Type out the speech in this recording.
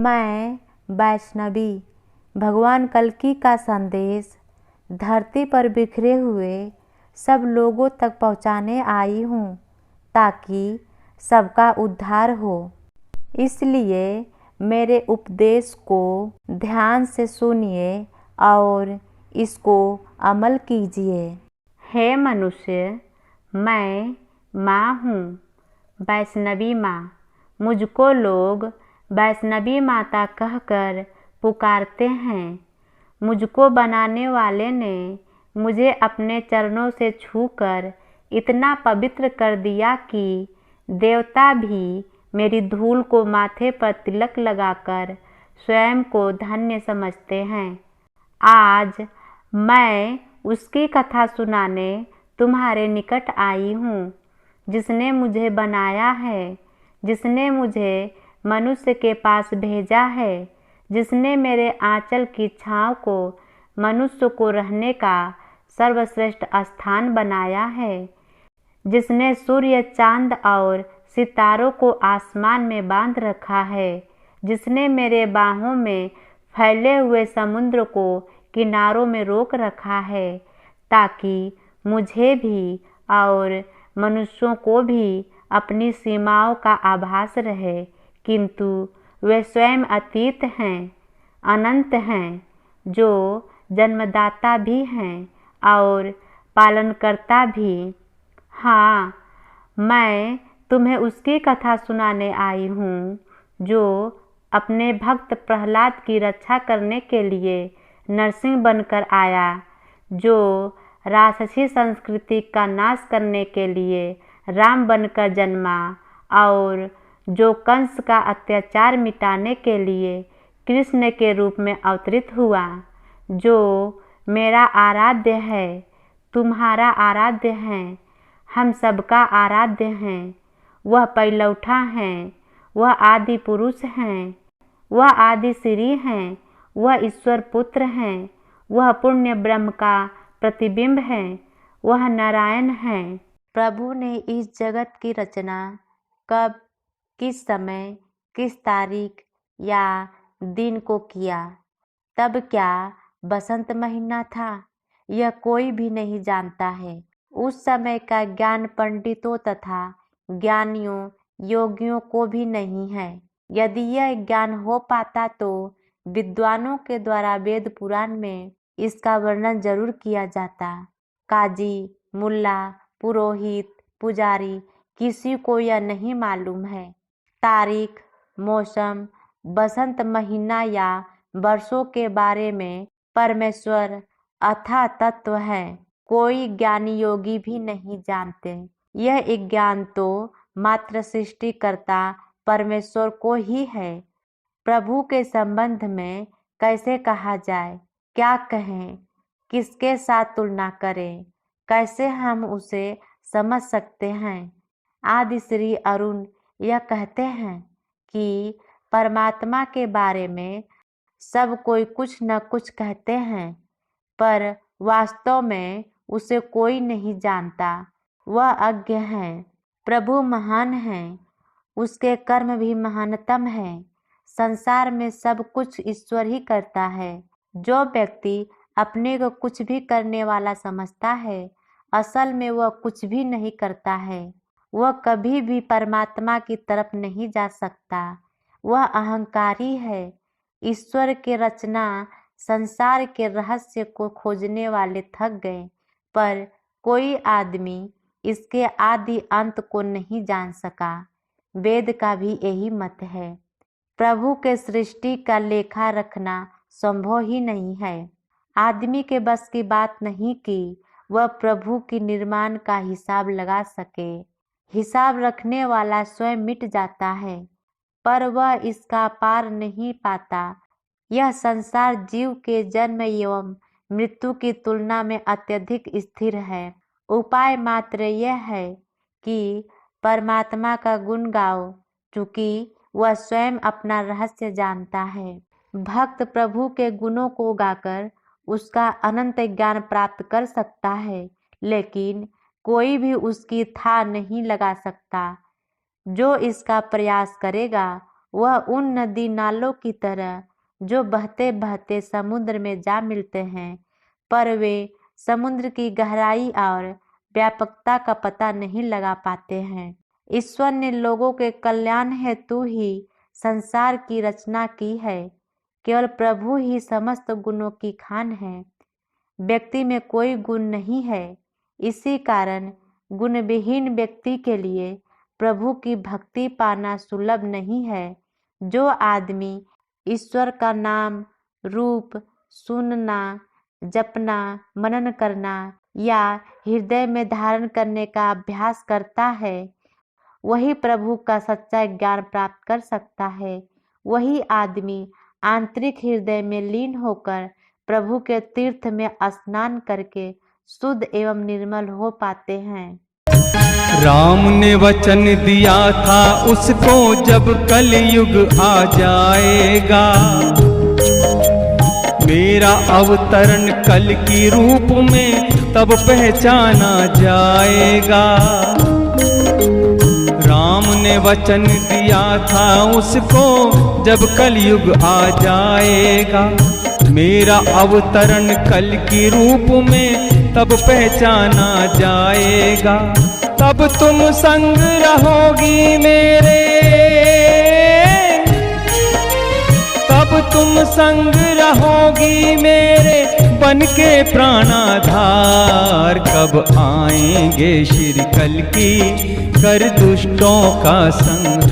मैं वैष्णवी भगवान कल्कि का संदेश धरती पर बिखरे हुए सब लोगों तक पहुंचाने आई हूँ ताकि सबका उद्धार हो। इसलिए मेरे उपदेश को ध्यान से सुनिए और इसको अमल कीजिए। हे मनुष्य, मैं माँ हूँ, वैष्णवी माँ। मुझको लोग वैष्णवी माता कहकर पुकारते हैं। मुझको बनाने वाले ने मुझे अपने चरणों से छूकर इतना पवित्र कर दिया कि देवता भी मेरी धूल को माथे पर तिलक लगाकर स्वयं को धन्य समझते हैं। आज मैं उसकी कथा सुनाने तुम्हारे निकट आई हूँ जिसने मुझे बनाया है, जिसने मुझे मनुष्य के पास भेजा है, जिसने मेरे आंचल की छाँव को मनुष्य को रहने का सर्वश्रेष्ठ स्थान बनाया है, जिसने सूर्य, चांद और सितारों को आसमान में बांध रखा है, जिसने मेरे बाहों में फैले हुए समुद्र को किनारों में रोक रखा है ताकि मुझे भी और मनुष्यों को भी अपनी सीमाओं का आभास रहे, किंतु वे स्वयं अतीत हैं, अनंत हैं, जो जन्मदाता भी हैं और पालनकर्ता भी। हाँ, मैं तुम्हें उसकी कथा सुनाने आई हूँ जो अपने भक्त प्रहलाद की रक्षा करने के लिए नरसिंह बनकर आया, जो राक्षसी संस्कृति का नाश करने के लिए राम बनकर जन्मा और जो कंस का अत्याचार मिटाने के लिए कृष्ण के रूप में अवतरित हुआ, जो मेरा आराध्य है, तुम्हारा आराध्य है, हम सबका आराध्य हैं। वह पैलौठा हैं, वह आदि पुरुष हैं, वह आदि श्री हैं, वह ईश्वर पुत्र हैं, वह पुण्य ब्रह्म का प्रतिबिंब है, वह नारायण है। प्रभु ने इस जगत की रचना कब, किस समय, किस तारीख या दिन को किया, तब क्या बसंत महीना था, यह कोई भी नहीं जानता है। उस समय का ज्ञान पंडितों तथा ज्ञानियों योगियों को भी नहीं है। यदि यह ज्ञान हो पाता तो विद्वानों के द्वारा वेद पुराण में इसका वर्णन जरूर किया जाता। काजी, मुल्ला, पुरोहित, पुजारी, किसी को यह नहीं मालूम है। तारीख, मौसम, बसंत महीना या वर्षों के बारे में परमेश्वर अथाह तत्व है, कोई ज्ञानी योगी भी नहीं जानते। यह ज्ञान तो मात्र सृष्टिकर्ता परमेश्वर को ही है। प्रभु के संबंध में कैसे कहा जाए, क्या कहें, किसके साथ तुलना करें, कैसे हम उसे समझ सकते हैं। आदि श्री अरुण यह कहते हैं कि परमात्मा के बारे में सब कोई कुछ न कुछ कहते हैं, पर वास्तव में उसे कोई नहीं जानता, वह अज्ञ है। प्रभु महान है, उसके कर्म भी महानतम है। संसार में सब कुछ ईश्वर ही करता है। जो व्यक्ति अपने को कुछ भी करने वाला समझता है, असल में वह कुछ भी नहीं करता है। वह कभी भी परमात्मा की तरफ नहीं जा सकता, वह अहंकारी है। ईश्वर के रचना संसार के रहस्य को खोजने वाले थक गए, पर कोई आदमी इसके आदि अंत को नहीं जान सका। वेद का भी यही मत है। प्रभु के सृष्टि का लेखा रखना संभव ही नहीं है। आदमी के बस की बात नहीं कि वह प्रभु की निर्माण का हिसाब लगा सके। हिसाब रखने वाला स्वयं मिट जाता है, पर वह इसका पार नहीं पाता। यह संसार जीव के जन्म एवं मृत्यु की तुलना में अत्यधिक स्थिर है। उपाय मात्र यह है कि परमात्मा का गुण गाओ, चूँकि वह स्वयं अपना रहस्य जानता है। भक्त प्रभु के गुणों को गाकर उसका अनंत ज्ञान प्राप्त कर सकता है, लेकिन कोई भी उसकी था नहीं लगा सकता। जो इसका प्रयास करेगा वह उन नदी नालों की तरह जो बहते बहते समुद्र में जा मिलते हैं, पर वे समुद्र की गहराई और व्यापकता का पता नहीं लगा पाते हैं। ईश्वर ने लोगों के कल्याण हेतु ही संसार की रचना की है। केवल प्रभु ही समस्त गुणों की खान है। व्यक्ति में कोई गुण नहीं है। इसी कारण गुणविहीन व्यक्ति के लिए प्रभु की भक्ति पाना सुलभ नहीं है। जो आदमी ईश्वर का नाम रूप सुनना, जपना, मनन करना या हृदय में धारण करने का अभ्यास करता है, वही प्रभु का सच्चा ज्ञान प्राप्त कर सकता है। वही आदमी आंतरिक हृदय में लीन होकर प्रभु के तीर्थ में स्नान करके शुद्ध एवं निर्मल हो पाते हैं। राम ने वचन दिया था उसको, जब कलयुग आ जाएगा, मेरा अवतरण कल की रूप में तब पहचाना जाएगा। राम ने वचन दिया था उसको, जब कलयुग आ जाएगा, मेरा अवतरण कल की रूप में तब पहचाना जाएगा। तब तुम संग रहोगी मेरे, तब तुम संग रहोगी मेरे, बन के प्राणाधार। कब आएंगे श्री कल की, कर दुष्टों का संहार।